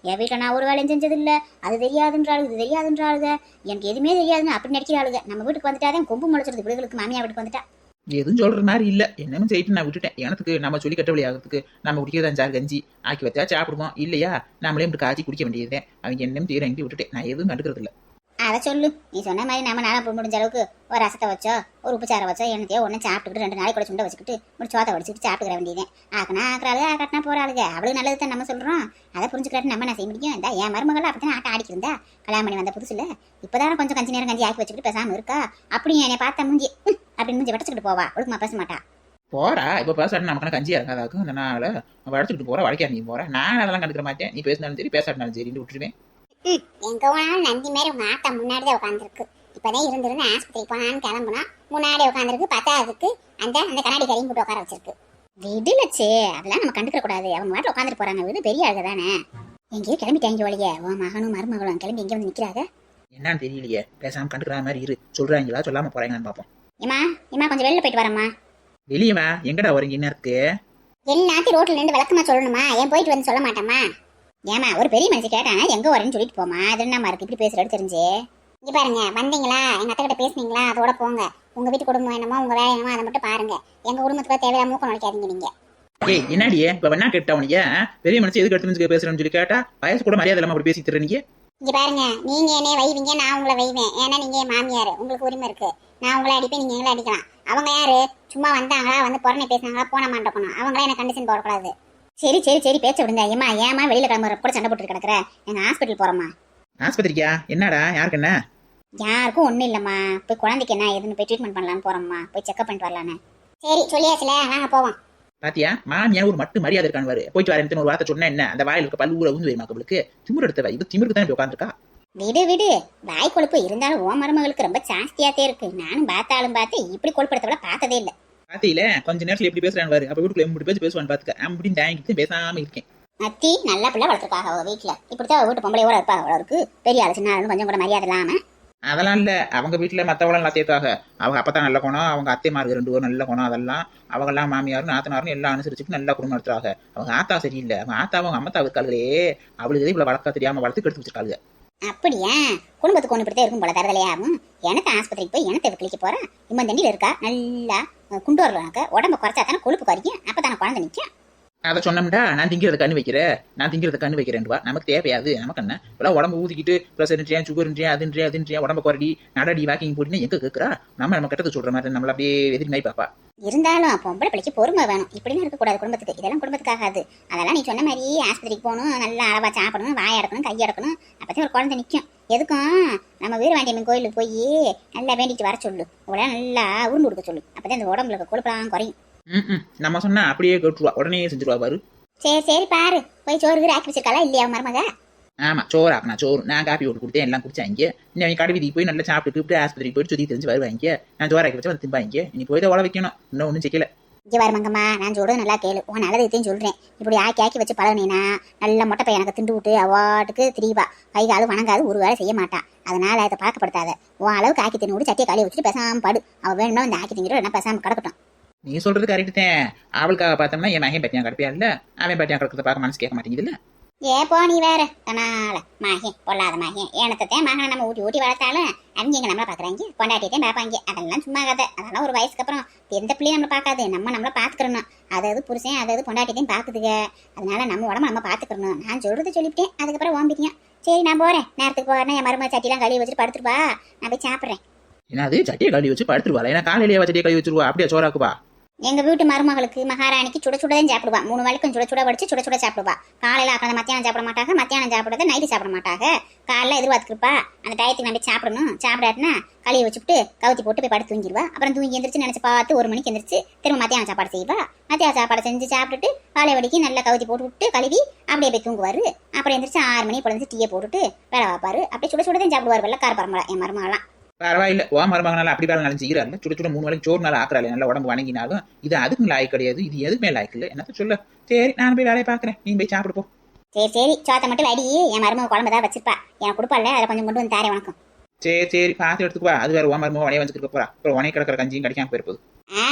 Speaker 5: என் வீட்டுல நான் ஒரு வேலையும் செஞ்சது இல்ல, அது தெரியாதுன்றாளுக இது தெரியாதுன்றாளுக, எனக்கு எதுவுமே தெரியாதுன்னு அப்படி நடிக்கிறாளுக. நம்ம வீட்டுக்கு வந்துட்டாதான் கொம்பு முளைச்சிருது விடுகளுக்கு. மாமியா வீட்டுக்கு வந்துட்டா
Speaker 6: எதுவும் சொல்ற மாதிரி இல்ல. என்னன்னு செய்யிட்டு நான் விட்டுட்டேன். எனக்கு நம்ம சொல்லி கட்டவழி ஆகிறதுக்கு நம்ம குடிக்கிறதா 5 கஞ்சி ஆக்கி வச்சா சாப்பிடுவோம். இல்லையா நம்மளே இப்படி காய்ச்சி குடிக்க வேண்டியதே. அவங்க என்னன்னு தீரங்கி விட்டுட்டேன். நான் எதுவும் கண்டுக்கிறது இல்லை.
Speaker 5: அதை சொல்லு. நீ சொன்ன மாதிரி நம்ம நாளா முடிஞ்ச அளவுக்கு ஒரு ரசத்தை வச்சோ ஒரு உப்புச்சாரை வச்சோ என்னத்தையோ ஒன்று சாப்பிட்டுக்கிட்டு 2 நாளைக்கு கூட சுண்டை வச்சுக்கிட்டு ஒரு சோத்தை வடிச்சுட்டு சாப்பிட்டுக்கிற வேண்டியதே. ஆக்கினா ஆக்குறாளுக ஆக்கட்டினா போறாளுங்க. அவளுக்கு நல்லது தான் நம்ம சொல்றோம். அதை புரிஞ்சுக்கிறாட்டு நம்ம என்ன செய்ய முடியும்? இந்த என் மருமகள் அப்படித்தான் ஆட்டம் ஆடிக்கிருந்தா கல்யாணம் பண்ணி வந்த புதுசுல. இப்போதானே கொஞ்சம் கஞ்சி நேரம் கஞ்சி ஆக்கி வச்சுக்கிட்டு பேசாம இருக்கா. அப்படி என்னை பார்த்தா மூஞ்சி அப்படின்னு மூஞ்சி வடச்சுக்கிட்டு போவா. ஒழுக்கமா பேச மாட்டா.
Speaker 6: போறா இப்போ பேசாட்டு நமக்கு கஞ்சியா இருக்காதாக்கும். அதனால வளர்த்துக்கிட்டு போற வளைக்கா நீ போற. நான் அதெல்லாம் கண்டுக்கிற மாட்டேன். நீ பேசினாலும் சரி பேசாட்டினாலும் சரின்னு விட்டுருவேன்.
Speaker 5: எங்க போனாலும் நந்தி மாதிரி உங்க ஆத்தா முன்னாடிதான் உட்காந்துருக்கு. இப்பதான் இருந்து ஆஸ்பத்திரி போனான்னு கிளம்புனா முன்னாடி உட்காந்துருக்கு. பார்த்தா அதுக்கு அந்த கண்ணாடி கரையும் போட்டு உட்கார வச்சிருக்கு. விடுலச்சு அதெல்லாம் நம்ம கண்டுக்க கூடாது. அவங்க வாட்டில் உட்காந்துட்டு போறாங்க. வீடு பெரிய ஆளுக தானே. எங்கேயோ கிளம்பிட்டாங்க வழிய. உன் மகனும் மருமகளும் கிளம்பி எங்கே வந்து நிக்கிறாங்க
Speaker 6: என்னன்னு தெரியலையே. பேசாம கண்டுக்கிற மாதிரி இரு. சொல்றாங்களா சொல்லாம போறாங்கன்னு பாப்போம்.
Speaker 5: ஏமா கொஞ்சம் வெளில போயிட்டு வரம்மா.
Speaker 6: வெளியவா? எங்கடா வரீங்க? என்ன இருக்கு?
Speaker 5: எல்லாத்தையும் ரோட்ல நின்று விளக்கமா சொல்லணுமா? ஏன் போயிட்டு வந்து சொல்ல மாட்டேமா? ஏமா ஒரு பெரிய மனுஷி கேட்டானா எங்க வரேன்னு சொல்லிட்டு போமா. அது என்னமா இருக்கு இப்படி பேசுறது தெரிஞ்சு? இங்க பாருங்க, வந்தீங்களா எங்க அத்தை கிட்ட பேசுனீங்களா அதோட போங்க. உங்க வீட்டு குடும்பம் என்னமோ உங்க வேலை என்னமோ அதை மட்டும் பாருங்க. எங்க குடும்பத்துக்கு தேவையில்லாம மூக்கம் நுழைக்காதீங்க நீங்க.
Speaker 6: ஏய் என்னடியே இப்ப என்ன கேட்டா உனக்கு? பெரிய மனுஷன் எதுக்கு எடுத்து பேசுறேன்னு சொல்லி கேட்டா வயசு கூட மரியாதை இல்லாம அப்படி பேசி தர்றீங்க.
Speaker 5: இங்க பாருங்க, நீங்க என்னைய வைவீங்க நான் உங்களை வைவேன். ஏன்னா நீங்க மாமியாரு, உங்களுக்கு உரிமை இருக்கு. நான் உங்களை அடிப்பேன், நீங்க எங்களை அடிக்கலாம். அவங்க யாரு? சும்மா வந்தாங்களா வந்து புறணை பேசினாங்களா போன மாட்டோம். அவங்களா என்ன கண்டிஷன் போடக்கூடாது. சரி பேச்ச விடுங்க. ஏமா வெளியில கிளம்புற கூட சண்டை போட்டு கிடக்குற? எங்க ஹாஸ்பிட்டல் போறோமா?
Speaker 6: ஆஸ்பத்திரிக்கா? என்னடா யாருக்கு என்ன?
Speaker 5: யாருக்கும் ஒண்ணும் இல்லம்மா. போய் குழந்தைக்கு என்ன ஏதுன்னு போய் ட்ரீட்மெண்ட் பண்ணலான்னு போறோம்மா. போய் செக்அப் பண்ணிட்டு வரலான்னு. சரி சொல்லியாச்சுல, வாங்க போவோம்.
Speaker 6: பாத்தியா மாமியா ஒரு மட்டும் மரியாதை இருக்கான்னு போயிட்டு வரேன் ஒரு வார்த்தை சொன்னா என்ன? அந்த வாயில இருக்க பல்லு ஊற ஊந்து வேணுமா அவளுக்கு? திமிர் எடுத்தவ இது திமிருக்கு தான் உட்காந்துருக்கா.
Speaker 5: விடு வாய் கொழுப்பு இருந்தாலும் ஓ மருமகளுக்கு ரொம்ப ஜாஸ்தியாத்தே இருக்கு. நானும் பார்த்தாலும் பார்த்து இப்படி கொழுப்படுத்தவள பார்த்ததே இல்லை.
Speaker 6: பாத்தீங்களே கொஞ்ச நேரத்துல எப்படி பேசுறான்னு பாரு. அப்ப வீட்டுக்குள்ள எப்படி பேசுவான்னு பாத்துக்க. அப்படின்னு தாங்கிட்டு பேசாம இருக்கேன்.
Speaker 5: அத்தி நல்ல பிள்ளை வளர்த்துருக்காங்க அவ வீட்டுல. இப்படித்தான் வீட்டு பொம்பளையோட இருப்பா. அவளுக்கு பெரிய ஆளு சின்ன ஆளு கொஞ்சம் கூட மரியாதை இல்லாம.
Speaker 6: அதெல்லாம் இல்ல. அவங்க வீட்டுல மத்தவங்களும் நல்லா சேர்த்தாங்க. அவங்க அப்பதான் நல்ல குணம். அவங்க அத்தைமாருக்கு 2 பேரும் நல்ல குணம். அதெல்லாம் அவங்க எல்லாம் மாமியாரும் நாத்தனாரும் எல்லாம் அனுசரிச்சுட்டு நல்லா குடும்பம் நடத்துறாங்க. அவங்க ஆத்தா சரியில்லை. அவங்க ஆத்தாவும் அவங்க அம்மத்தா இருக்காளே அவளுக்கு இவ்வளவு வளர்க்க தெரியாம வளர்த்து கெடுத்து வச்சிருக்காங்க.
Speaker 5: அப்படியா? குடும்பத்துக்கு ஒண்ணு இப்படித்தான் இருக்கும் போல தரதலையாகும். எனக்கு ஆஸ்பத்திரிக்கு போய் எனக்கு கிளிக்க போறேன். இம்மன் தண்டியில இருக்கா நல்லா குண்டோர்ல உடம்ப குறைச்சா தானே கொழுப்பு குறைக்கும். அப்பதானே குழந்தை நிற்கும்.
Speaker 6: அதை சொன்னோம்டா நான் திங்கிறத கண்ணு வைக்கிறேன்வா. நமக்கு தேவையாது. நமக்கு என்ன இப்பெல்லாம் உடம்பு ஊதிக்கிட்டு ப்ரெஷர்ன்றியா சுகர்ன்றியா அதுன்றியா உடம்பு குறடி நடடி வாக்கிங் போட்டினா எங்க கேட்கறா? நம்ம கெட்டது சொல்ற மாதிரி நம்மள அப்படியே எதிரி மாதிரி பாப்பா.
Speaker 5: இருந்தாலும் பொம்பளை பிள்ளைக்கு பொறுமை வேணும். இப்படின்னு இருக்கக்கூடாது குடும்பத்துக்கு. இதெல்லாம் குடும்பத்துக்காகாது. அதெல்லாம் நீ சொன்ன மாதிரி ஆஸ்பத்திரிக்கு போகணும், நல்லா அளவா சாப்பிடணும், வாய் அடக்கணும், கை அடக்கணும். அப்பதான் ஒரு குழந்தை நிற்கும். எதுக்கும் நம்ம வீரவாண்டியம்மன் கோயிலுக்கு போய் நல்லா வேண்டிட்டு வர சொல்லு. இவ்வளோ நல்லா உருண்டு கொடுக்க சொல்லு. அப்பதான் இந்த உடம்புல கொழுப்பெல்லாம் குறையும்.
Speaker 6: நம்ம சொன்னா அப்படியே கேட்டுருவா. உடனே செஞ்சிருவா பாரு.
Speaker 5: சரி பாரு. போய் சோறு ஆக்கி வச்சிருக்காளா இல்லையா மருமக?
Speaker 6: ஆமா சோறு ஆக்கணும் சோறு நான் காப்பி போட்டு கொடுத்தேன் எல்லாம் குடிச்சாங்க இன்னும் கடை வீதிக்கு போய் நல்லா சாப்பிட்டு ஆஸ்பத்திரிக்கு போயிட்டு சுற்றி தெரிஞ்சு வருவாங்க நான் சோறாக்கி வச்சு வந்து திம்பாங்க இனி போய் தான் உழ வைக்கணும் இன்னும் ஒன்றும் செய்யல.
Speaker 5: இங்கே வர மங்கம்மா, நான் சொல்றது நல்லா கேளு. உன் நல்லதையும் சொல்றேன். இப்படி ஆக்கி வச்சு பழகினா நல்ல மொட்டை பையன் எனக்கு திண்டு விட்டு அவாட்டுக்கு திரிவா, கை காது வணங்காது, ஒரு வேலை செய்ய மாட்டான். அதனால அதை பழக்கப்படுத்தாத. உன் அளவுக்கு ஆக்கி தின்னு விட்டு சட்டியை காலையை வச்சுட்டு பேசாம படு. அவள் வேணும்னா இந்த ஆக்கி திங்கிட்டு என்ன பேசாம கிடக்கட்டும்.
Speaker 6: நீ சொல்றது கரெக்டு தான். அவளுக்காக பார்த்தோம்னா என் மகன் பத்தியா கிடப்பியா இல்ல, அவன் பத்தியா கிடக்கிறத பார்க்க மனசு கேட்க மாட்டேங்குது.
Speaker 5: ஏப்போ நீ வேற தனால மாகேன் பொல்லாத மாகேன் ஏனத்தைத்தான் மகனை நம்ம ஊட்டி வளர்த்தாலும் அவங்க எங்க நம்மளை பாக்குறாங்க, கொண்டாட்டியத்தையும் பார்ப்பாங்க. அதெல்லாம் சும்மா கதை. அதெல்லாம் ஒரு வயசுக்கு அப்புறம் எந்த பிள்ளையும் நம்மளை பார்க்காது, நம்மளை பாத்துக்கிறணும். அதாவது புருஷன் அதாவது கொண்டாட்டியத்தையும் பாக்குதுங்க. அதனால நம்ம உடம்பு நம்ம பாத்துக்கிறணும். நான் சொல்றது சொல்லிவிட்டேன், அதுக்கப்புறம் ஓம்பிட்டியும். சரி நான் போறேன், நேரத்துக்கு போறேன்னா என் மருமக சட்டிலாம் கழுவி வச்சுட்டு படுத்துருவா, நான் போய் சாப்பிட்றேன்.
Speaker 6: என்னது சட்டியை கழுவி வச்சு படுத்துருவா? ஏன்னா காலையிலேயே சட்டியை கழுவி வச்சிருவா, அப்படியே சோறாக்குவா?
Speaker 5: எங்க வீட்டு மருமகளுக்கு மகாராணிக்கு சுட சுடதான் சாப்பிடுவா. 3 வேளைக்கும் சுட சுட படிச்சு சுட சுட சாப்பிடுவா. காலையில அப்புறம் மத்தியானம் சாப்பிட மாட்டாங்க, மத்தியானம் சாப்பிடுறது நைட்டு சாப்பிட மாட்டாங்க. காலைல எதிர்பார்த்துருப்பா அந்த டயத்துக்கு நம்ம சாப்பிடணும். சாப்பிடாட்டினா களியை வச்சுட்டு கவுத்தி போட்டு போய் படுத்து தூங்கிடுவா. அப்புறம் தூங்கி எந்திரிச்சு நினைச்சு பார்த்து 1 மணிக்கு எந்திரிச்சு திரும்ப மத்தியானம் சாப்பாடு செய்வா. மத்தியானம் சாப்பாடு செஞ்சு சாப்பிட்டுட்டு காலை வடிக்கு நல்லா கவுத்தி போட்டு விட்டு கழுவி அப்படியே போய் தூங்குவாரு. அப்புறம் எந்திரிச்சு 6 மணி பொழுது டீயை போட்டுட்டு வேலை பார்ப்பாரு. அப்படியே சுட சுடதான் சாப்பிடுவார். வெள்ளக்கார பரம்பரை என் மருமகளாம்.
Speaker 6: பரவாயில்ல, ஓ மருமகனால அப்படி வேலை நினைச்சு செய்யறாரு. சுட சுட 3 வேளைக்கு சோறு நாள் ஆக்குறாள், நல்லா உடம்பு வணங்கினாலும் இது அதுக்கு லாய்க்கு கிடையாது. இது எதுவுமே லாய்க்கு இல்லை. என்னத்த சொல்ல. சரி நான் போய் வேலையை பாக்குறேன், நீ போய் சாப்பிடு போ.
Speaker 5: சரி சோத்தை மட்டும் வடி. என் மருமக குழம்பு தான் வச்சிருப்பா, எனக்கு கொடுப்பால, அதை கொஞ்சம் கொண்டு வந்து தாரேன் உனக்கும்.
Speaker 6: சரி பார்த்து எடுத்துக்குவா. அது வேற ஓ மருமக வனைய வச்சுக்க போறா, அப்புறம் உனைய கிடக்கிற கஞ்சியும் கிடைக்காம போயிருப்போது.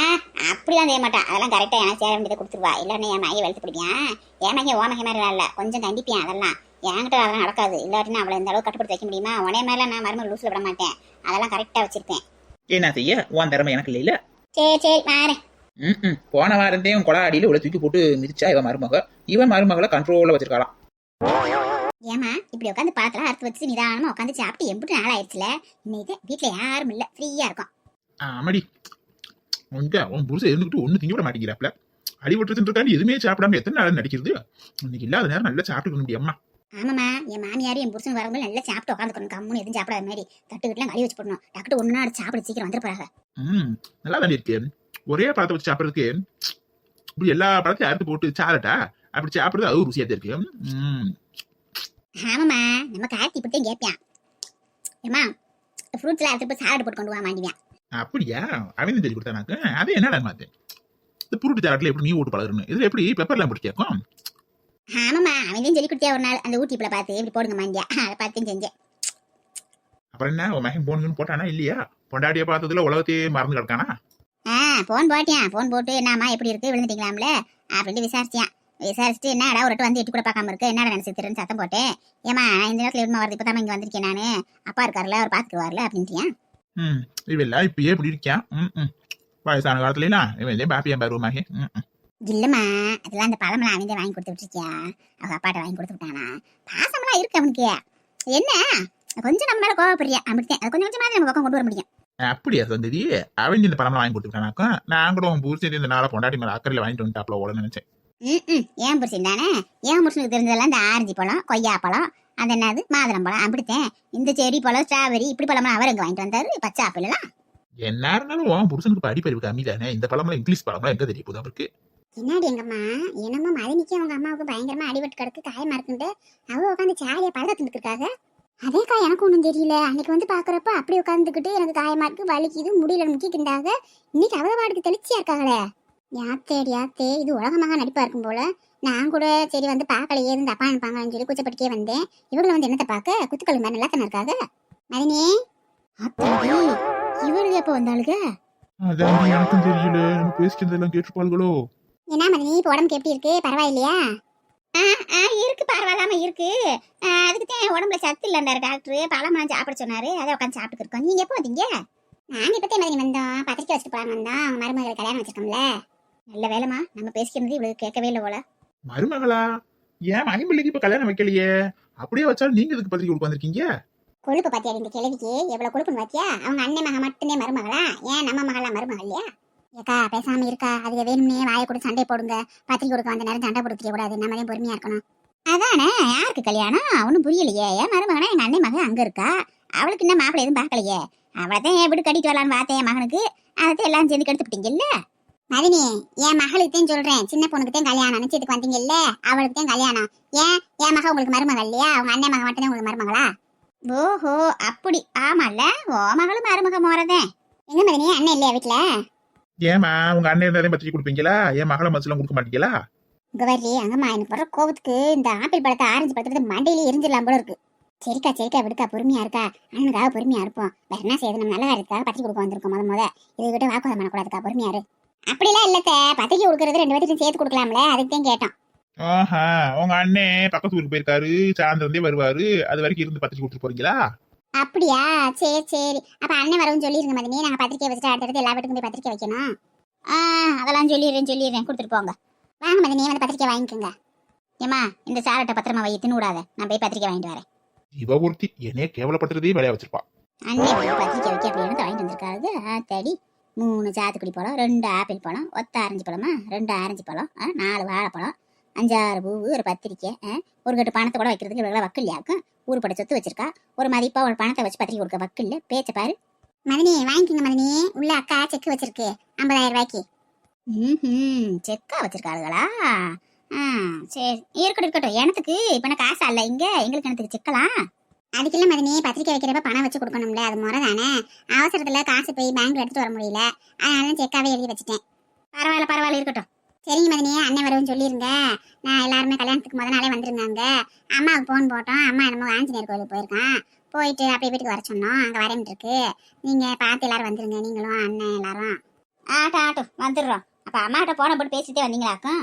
Speaker 5: அப்படிலாம் செய்ய மாட்டான். அதெல்லாம் கரெக்டா எனக்கு சேர வேண்டியதை கொடுத்துருவா. இல்லைன்னு என் மையை வெளுத்து பிடிப்பான். என் மைய ஓ மகை மாதிரி இல்லை, கொஞ்சம் கண்டிப்பான். அதெல்லாம் என்கிட்ட அதெல்லாம் நடக்காது. இல்லாட்டினா அவளை இந்த அளவுக்கு கட்டுப்படுத்தி வைக்க முடியுமா? உனைய மேல நான் மருமக லூஸ்ல விட மாட்டேன். அதெல்லாம் கரெக்டா வச்சிருப்பேன்.
Speaker 6: என்ன செய்ய, உன் திறமை எனக்கு இல்ல.
Speaker 5: சரி மாறேன்.
Speaker 6: போன வாரந்தே உன் கொலா அடியில உள்ள தூக்கி போட்டு மிதிச்சா இவன் மருமகளை கண்ட்ரோல்ல வச்சிருக்காளாம்.
Speaker 5: ஏமா இப்படி உட்காந்து பாத்திரம் அறுத்து வச்சு நிதானமா உட்காந்து சாப்பிட்டு எம்பிட்டு நாள் ஆயிடுச்சுல. இன்னைக்கு வீட்டுல யாரும் இல்ல, ஃப்ரீயா இருக்கும்.
Speaker 3: ஆமாடி, உன் புருஷன் இருந்துகிட்டு ஒண்ணு திங்க விட மாட்டேங்கிறாப்ல. அடிபட்டு எதுவுமே சாப்பிடாம எத்தனை நாள் நடிக்கிறது? இன்னைக்கு இல்லாத நேரம் நல்லா சாப்பிட்டு முடியுமா?
Speaker 5: ஆமாம்மா, என் மாமியாரும் என் புருஷன் வரவங்க நல்லா சாப்பிட்டு உட்காந்துக்கணும். கம்முன்னு எதுவும் சாப்பிடாத மாதிரி தட்டுக்கிட்டுலாம் கழுவி வச்சு போடணும். டாக்டர் 1 நாள் சாப்பிட சீக்கிரம் வந்துருப்பாங்க.
Speaker 3: நல்லா தானே இருக்கு. ஒரே பழத்தை வச்சு சாப்பிட்றதுக்கு இப்படி எல்லா பழத்தையும் அறுத்து போட்டு சாலட்டா அப்படி சாப்பிடுறது அது ருசியா தான் இருக்கு.
Speaker 5: ஆமாம்மா, நம்ம கார்த்தி இப்படித்தான் கேட்பான். ஏமா ஃப்ரூட்ஸ்லாம் அறுத்து போய் சாலட் போட்டு கொண்டு வா மாண்டிவியான்.
Speaker 3: அப்படியா? அவன் சொல்லி கொடுத்தானாக்கு. அதே என்னடா மாத்தேன் இந்த புருட்டு சாலட்ல எப்படி நீ ஓட்டு பழகணும்? இதுல எப்படி பெப்பர்லாம் போட்டு கேட்கும்?
Speaker 5: ஆமாம்மா, அவன் தான் சொல்லி கொடுத்தியா ஒரு நாள் அந்த ஊட்டிப்பில் பார்த்து இப்படி போடுங்க மாண்டியா, அதை பார்த்து செஞ்சேன்.
Speaker 3: அப்புறம் என்ன உன் மகன் போன் போட்டானா இல்லையா? பொண்டாட்டிய பார்த்ததுல உலகத்தையே மறந்து கிடக்கானா?
Speaker 5: போன் போட்டியான். போன் போட்டு என்னம்மா எப்படி இருக்கு, விழுந்துட்டீங்களாம்ல அப்படின்ட்டு விசாரிச்சியான். விசாரிச்சுட்டு என்னடா ஒரு வந்து எட்டு கூட பார்க்காம இருக்கு, என்னடா நினைச்சு திருன்னு சத்தம் போட்டேன். ஏமா நான் இந்த நேரத்தில் விடுமா வருது, இப்போ தான் இங்கே வந்திருக்கேன் நானு, அப்பா இருக்காருல அவர் பார்த்துக்குவார்ல அப்படின்ட்டியான்.
Speaker 3: இவெல்லாம் இப்பயே இப்படி இருக்கான். வயசான காலத்துலாம் இவன் பாப்பியா பாரு மகன்.
Speaker 5: இல்லம்மா, அதெல்லாம் அந்த பழமெல்லாம் அவன் வாங்கி கொடுத்து விட்டுருக்கியா, அவங்க அப்பாட்ட வாங்கி கொடுத்து விட்டானா. பாசமெல்லாம் இருக்கு அவனுக்கு. என்ன கொஞ்சம் நம்ம மேல கோவப்படுறியா அப்படித்தான், அது கொஞ்சம் கொஞ்சமாக நம்ம பக்கம் கொண்டு வர முடியும்.
Speaker 3: அப்படியா சந்ததி? அவன் இந்த பழமெல்லாம் வாங்கி கொடுத்துட்டானாக்கா நான் கூட உன் புருஷன் இந்த நாளை பொண்டாட்டி மேல அக்கறையில் வாங்கிட்டு வந்துட்டாப்ல ஓட நினைச்சேன்.
Speaker 5: ஏன் புருஷன் தானே, ஏன் புருஷனுக்கு தெரிஞ்சதெல்லாம் இந்த ஆரஞ்சு பழம், கொய்யா பழம், அது என்னது மாதுளம் பழம் அப்படித்தான். இந்த செரி பழம், ஸ்ட்ராபெரி இப்படி பழமெல்லாம் அவர் எங்க வாங்கிட்டு வந்தாரு, பச்சை ஆப்பிள் எல்லாம்.
Speaker 3: என்ன இருந்தாலும் உன் புருஷனுக்கு படிப்பறிவு கம்மி தானே. இந்த பழமெல்லாம் இங்கிலீஷ் பழமெல்லாம் எங்க தெரிய போதும் அவருக்கு?
Speaker 5: என்னாடி எங்கம்மா என்னமோ மதனிக்கு அவங்க அம்மாவுக்கு பயங்கரமா அடிபட்டு கிடக்கு, காயமா இருக்குன்ட்டு அவ உட்காந்து சாரியை பழக தின்னுருக்காங்க. அதேக்கா எனக்கு ஒன்றும் தெரியல. அன்னைக்கு வந்து பாக்குறப்ப அப்படி உட்காந்துக்கிட்டு எனக்கு காயமா இருக்கு, வலிக்குது, முடியல முக்கிக்கிட்டாங்க. இன்னைக்கு அவ வாடுக்கு தெளிச்சியா இருக்காங்களே. யாத்தே இது உலகமாக நடிப்பா இருக்கும் போல. நான் கூட சரி வந்து பார்க்கலையே இருந்து அப்பா அனுப்பாங்கன்னு சொல்லி கூச்சப்பட்டுக்கே வந்தேன். இவங்களை வந்து என்னத்தை பார்க்க குத்துக்கள் மாதிரி நல்லா தானே இருக்காங்க. மதினி இவரு எப்ப வந்தாளுங்க?
Speaker 3: அதான் எனக்கும் தெரியல. நம்ம பேசிக்கிறதெல்லாம் கேட்டுப்பாளுகளோ.
Speaker 5: என்ன மதினி இப்போ உடம்புக்கு எப்படி இருக்கு, பரவாயில்லையா? இருக்கு, பரவாயில்லாம இருக்கு. அதுக்கு தான் உடம்புல சத்து இல்லைன்றாரு டாக்டர். பழமெல்லாம் சாப்பிட சொன்னாரு, அதை உட்காந்து சாப்பிட்டு இருக்கோம். நீங்க எப்போ வந்தீங்க? நாங்க இப்பத்தே மதினி வந்தோம், பத்திரிக்கை வச்சுட்டு போலான்னு வந்தோம். அவங்க மருமகளை கல்யாணம் வச்சிருக்கோம்ல. நல்ல வேலைமா, நம்ம பேசிக்கிறது இவளுக்கு கேட்கவே இல்லை போல.
Speaker 3: மருமகளா? ஏன் மகிம்பிள்ளைக்கு இப்ப கல்யாணம் வைக்கலையே? அப்படியே வச்சாலும் நீங்க இதுக்கு பத்திரிக்கை கொடுக்க வந்திருக்கீங்க?
Speaker 5: கொழுப்பு பாத்தியா இந்த கிழவிக்கு, எவ்வளவு கொழுப்புன்னு பாத்தியா? அவங்க அண்ணன் மக மட்டுமே மருமகளா, ஏன் நம்ம மகளா மருமகள் இல்லையா? ஏக்கா பேசாம இருக்கா, அதுக்கு வேணும்னே வாயை கூட சண்டை போடுங்க. பத்திரிக்கை கொடுக்க வந்த நேரம் சண்டை போட்டு கூடாது, நம்ம தான் பொறுமையா இருக்கணும். அதானே, யாருக்கு கல்யாணம் ஒன்னும் புரியலையே. ஏன் மருமகனா எங்க அண்ணன் மகன் அங்க இருக்கா, அவளுக்கு என்ன மாப்பிள்ளை எதுவும் பார்க்கலையே. அவளைதான் என் வீடு கட்டிட்டு வரலான்னு பார்த்தேன் என் மகனுக்கு, அதை எல்லாம் சேர்ந்து கெடுத்துட்டீங்கல்ல. மதினி, என் மகளுக்கு தான் சொல்றேன், சின்ன பொண்ணுக்கு தான் கல்யாணம் நிச்சயத்துக்கு வந்தீங்கல்ல, அவளுக்கு தான் கல்யாணம். ஏன் என் மக உங்களுக்கு மருமகள் இல்லையா? அவங்க அண்ணன் மக மட்டும் தான் உங்களுக்கு மருமகளா? ஓஹோ, அப்படி. ஆமால, ஓ மகளும் மருமக மோறதே. எங்க மதினி, அண்ணன் இல்லையா வீட்டுல?
Speaker 3: ஏமா உங்க அண்ணன் இருந்தாலே பத்திரிக்கை கொடுப்பீங்களா? என் மகளை மனசுலாம் கொடுக்க மாட்டீங்களா?
Speaker 5: இங்க வர்றி, அங்கம்மா எனக்கு வர கோவத்துக்கு இந்த ஆப்பிள் பழத்தை ஆரஞ்சு பழத்தை மண்டையில எரிஞ்சிடலாம் போல இருக்கு. சரிக்கா சரிக்கா விடுக்கா, பொறுமையா இருக்கா, அண்ணனுக்காக பொறுமையா இருப்போம். வேற என்ன செய்யுது, நம்ம நல்லா இருக்கா பத்திரிக்கை கொடுக்க வந்திருக்கோம். முத இதுகிட்ட வாக்குவாதம் பண்ணக்கூடாதுக்கா, பொறுமையா இரு. அப்படிலாம் இல்லத்த, பத்திரிக்கை கொடுக்கறது 2 பேர்த்தையும் சேர்த்து கொடுக்கலாம்ல, அதுக்கு தான் கேட்டோம்.
Speaker 3: ஆஹா, உங்க அண்ணன் பக்கத்து ஊருக்கு போயிருக்காரு, சாயந்தரந்தே வருவாரு, அது வரைக்கும் இருந்து பத்திரிக்கை கொடுத்துட்டு போறீங்களா?
Speaker 5: அப்படியா, சரி சரி. அப்ப அண்ணன் வரவும் சொல்லிருங்க மதினி, நாங்க பத்திரிக்கை வச்சுட்டு அடுத்தடுத்து எல்லா வீட்டுக்கும் போய் பத்திரிக்கை வைக்கணும். அதெல்லாம் சொல்லிடுறேன் கொடுத்துட்டு போங்க. வாங்க மதினி, வந்து பத்திரிக்கை வாங்கிக்கோங்க. ஏமா, இந்த சாரட்டை பத்திரமா வை, தின்னு விடாத, நான் போய் பத்திரிக்கை வாங்கிட்டு வரேன்.
Speaker 3: இவ ஒருத்தி என்னைய கேவலப்படுத்துறதே வேலையா வச்சிருப்பா.
Speaker 5: அண்ணன் போய் பத்திரிக்கை வைக்க அப்படின்னு வாங்கிட்டு வந்திருக்காரு. ஆத்தாடி, 3 சாத்துக்குடி பழம், 2 ஆப்பிள் பழம், ஒத்த ஆரஞ்சு பழமா, 2 ஆரஞ்சு பழம், 4 வாழைப்பழம், 5-6 பூவு, ஒரு பத்திரிக்கை, ஒரு கட்டு பணத்தை கூட வைக்கிறதுக்கு இவ்வளவு வக்கு இல்லையாக்கும். ஊருப்பட சொத்து வச்சிருக்கா, ஒரு மதிப்பா ஒரு பணத்தை வச்சு பத்திரிக்கை கொடுக்க வக்கு இல்ல. பேச்ச பாரு மதினி. வாங்கிக்கோங்க மதினி, உள்ள அக்கா செக் வச்சிருக்கு 50,000 ரூபாய்க்கு. செக்கா வச்சிருக்காளுகளா? சரி, இருக்கட்டும். எனத்துக்கு இப்ப நான் காசு அல்ல இங்க, எங்களுக்கு எனக்கு செக்கலாம். அதுக்குள்ள மதினி, பத்திரிக்கை வைக்கிறப்ப பணம் வச்சு கொடுக்கணும்ல, அது முறை தானே. அவசரத்துல காசு போய் பேங்க்ல எடுத்துட்டு வர முடியல, அதனால செக்காவே எழுதி வச்சுட்டேன். பரவாயில்ல இருக்கட்டும். சரிங்க மதினி, அண்ணன் வரும்னு சொல்லிருங்க. நான் எல்லாருமே கல்யாணத்துக்கு முத நாளே வந்துருந்தாங்க. அம்மாவுக்கு போன் போட்டோம், அம்மா என்னமோ ஆஞ்சநேயர் கோயிலுக்கு போயிருக்கான், போயிட்டு அப்படியே வீட்டுக்கு வர சொன்னோம். அங்க வரேன் இருக்கு, நீங்க பார்த்து எல்லாரும் வந்துருங்க, நீங்களும் அண்ணன் எல்லாரும். ஆட்டும் வந்துடுறோம். அப்ப அம்மாட்ட போன போட்டு பேசிட்டே வந்தீங்களாக்கும்?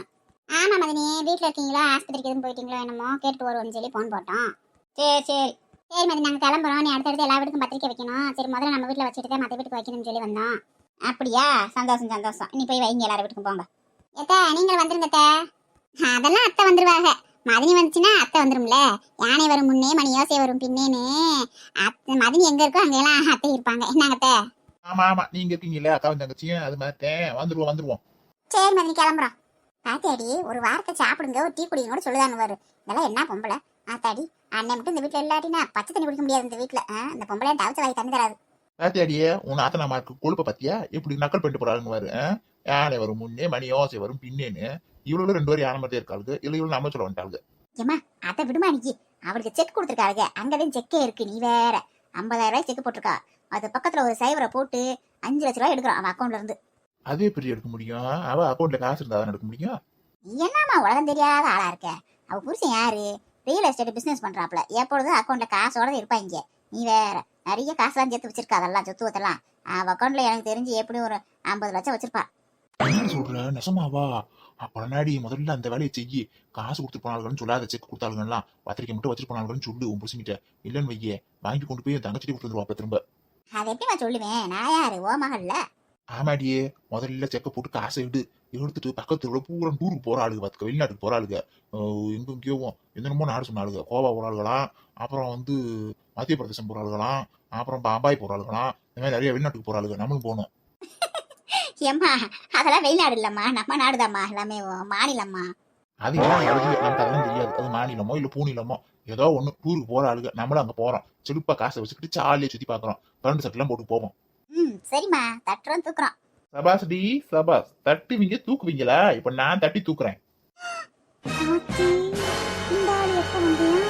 Speaker 5: ஆமா மதினி, வீட்டுல இருக்கீங்களோ ஆஸ்பத்திரிக்கு எதுவும் போயிட்டீங்களோ என்னமோ கேட்டு வருவோம்னு சொல்லி போன் போட்டோம். சரி மதினி, நாங்க கிளம்புறோம். நீ அடுத்தடுத்து எல்லா வீட்டுக்கும் பத்திரிக்கை வைக்கணும். சரி, முதல்ல நம்ம வீட்டுல வச்சுட்டு தான் மற்ற வீட்டுக்கு வைக்கணும்னு சொல்லி வந்தோம். அப்படியா, சந்தோஷம். நீ போய் வைங்க, எல்லாரும் வீட்டுக்கும் போங்க. ஏத்தா, நீங்க வந்துருங்க. அதெல்லாம் அத்தை வந்துருவாங்க. மதினி வந்துச்சுன்னா அத்தை வந்துரும்ல. யானை வரும் முன்னே மணி யோசை வரும் பின்னேன்னு மதினி எங்க இருக்கோ அங்கெல்லாம் அத்தை இருப்பாங்க. என்னங்கத்த?
Speaker 3: ஆமா, நீங்க இருக்கீங்களே அக்காவும் தங்கச்சியும், அது மாதிரி வந்துருவோம்.
Speaker 5: சரி மதினி, கிளம்புறோம். ஆத்தாடி, ஒரு வாரத்தை சாப்பிடுங்க, ஒரு டீ குடிங்க கூட சொல்லுதாங்க வரும். இதெல்லாம் என்ன பொம்பளை ஆத்தாடி. அண்ணன் மட்டும் இந்த வீட்டுல இல்லாட்டினா பச்சை தண்ணி குடிக்க முடியாது இந்த வீட்டுல. இந்த பொம்பளை தவிச்ச வாய் தண்ணி தராது.
Speaker 3: ஆத்தாடியே, உன் ஆத்தனாமாருக்கு கொழுப்ப பத்தியா எப்படி நக்கல் பண்ணிட்டு போறாங்க பாரு. யானை வரும் முன்னே மணி யோசை வரும் பின்னேன்னு இவ்வளவு 2 பேரும் யானை மாதிரி இருக்காளுங்க. இவ்வளவு நம்ம சொல்ல வந்துட்டாளுங்க.
Speaker 5: ஏமா, அதை விடுமா நீ. அவளுக்கு செக் கொடுத்துருக்காளுங்க, அங்கதான் செக்கே இருக்கு. நீ வேற 50,000 ரூபாய் செக் போட்டிருக்கா. அது பக்கத்துல ஒரு சைவரை போட்டு 5 லட்ச ரூபாய் எடுக்கிறான் அவன் அக்கௌண்ட்ல இருந்து.
Speaker 3: அதே பெரிய எடுக்க முடியும், அவ அக்கௌண்ட்ல காசு இருந்தா தான் எடுக்க முடியும்.
Speaker 5: என்னமா உலகம் தெரியாத ஆளா இருக்க? அவ புருஷன் யாரு? ரியல் எஸ்டேட் பிசினஸ் பண்றாப்ல. எப்பொழுதும் அக்கௌண்ட்ல காசோட இருப்பாங்க. நீ வேற நிறைய காசுலாம் சேர்த்து வச்சிருக்கா. அதெல்லாம் சொத்து வத்தெல்லாம் அவ அக்கௌண்ட்ல எனக்கு தெரிஞ்சு எப்படி ஒரு 50 லட்சம் வச்சிருப்பா.
Speaker 3: என்ன சொல்ற, நெசமாவா? அப்படி முதல்ல அந்த வேலையை செய்யி. காசு கொடுத்து போனாலும் சொல்லாத, செக் கொடுத்தாளுங்கலாம் பத்திரிக்கை மட்டும் வச்சுட்டு போனாலும் சொல்லு உன் புருஷன்கிட்ட. இல்லன்னு வையே, வாங்கி கொண்டு போய் தங்கச்சிட்டு கொடுத்து வந்துருவா திரும்ப.
Speaker 5: அதை எப்படி நான் சொல்லுவேன்? நான் யாரு, ஓ மகள்ல?
Speaker 3: ஆமாடியே, முதல்ல செக்க போட்டு காசை எடுத்துட்டு பக்கத்துல பூரா டூருக்கு போற ஆளுங்க, பார்த்துக்க வெளிநாட்டுக்கு போற ஆளுங்க, எங்கெங்கயோ என்னென்னமோ நாடு சொன்ன ஆளுங்க, கோவா போற ஆளுகளாம், அப்புறம் மத்திய பிரதேசம் போற ஆளுகளாம், அப்புறம் பாம்பாய் போற ஆளுகளாம், இந்த மாதிரி நிறைய வெளிநாட்டுக்கு போற ஆளுங்க. நம்மளும் போகணும்.
Speaker 5: ஏம்மா, அதெல்லாம் வெளிநாடு இல்லம்மா, நம்ம நாடுதாம்மா, எல்லாமே மாநிலம்மா.
Speaker 3: அது நமக்கு அதெல்லாம் தெரியாது. அது மாநிலமோ இல்ல பூநிலமோ ஏதோ ஒண்ணு டூருக்கு போற ஆளுங்க. நம்மளும் அங்க போறோம், செலுப்பா காசை வச்சுக்கிட்டு ஜாலியா சுத்தி பாக்குறோம், கரண்ட் சட்டெல்லாம் போட்டு போவோம்.
Speaker 5: சரிம்மா, தட்டுறோம் தூக்குறோம்.
Speaker 3: சபாஸ்டி சபாஸ். தட்டுவீங்க தூக்குவீங்களா? இப்ப நான் தட்டி தூக்குறேன்.
Speaker 5: இந்த ஆளு எப்ப வந்தியா?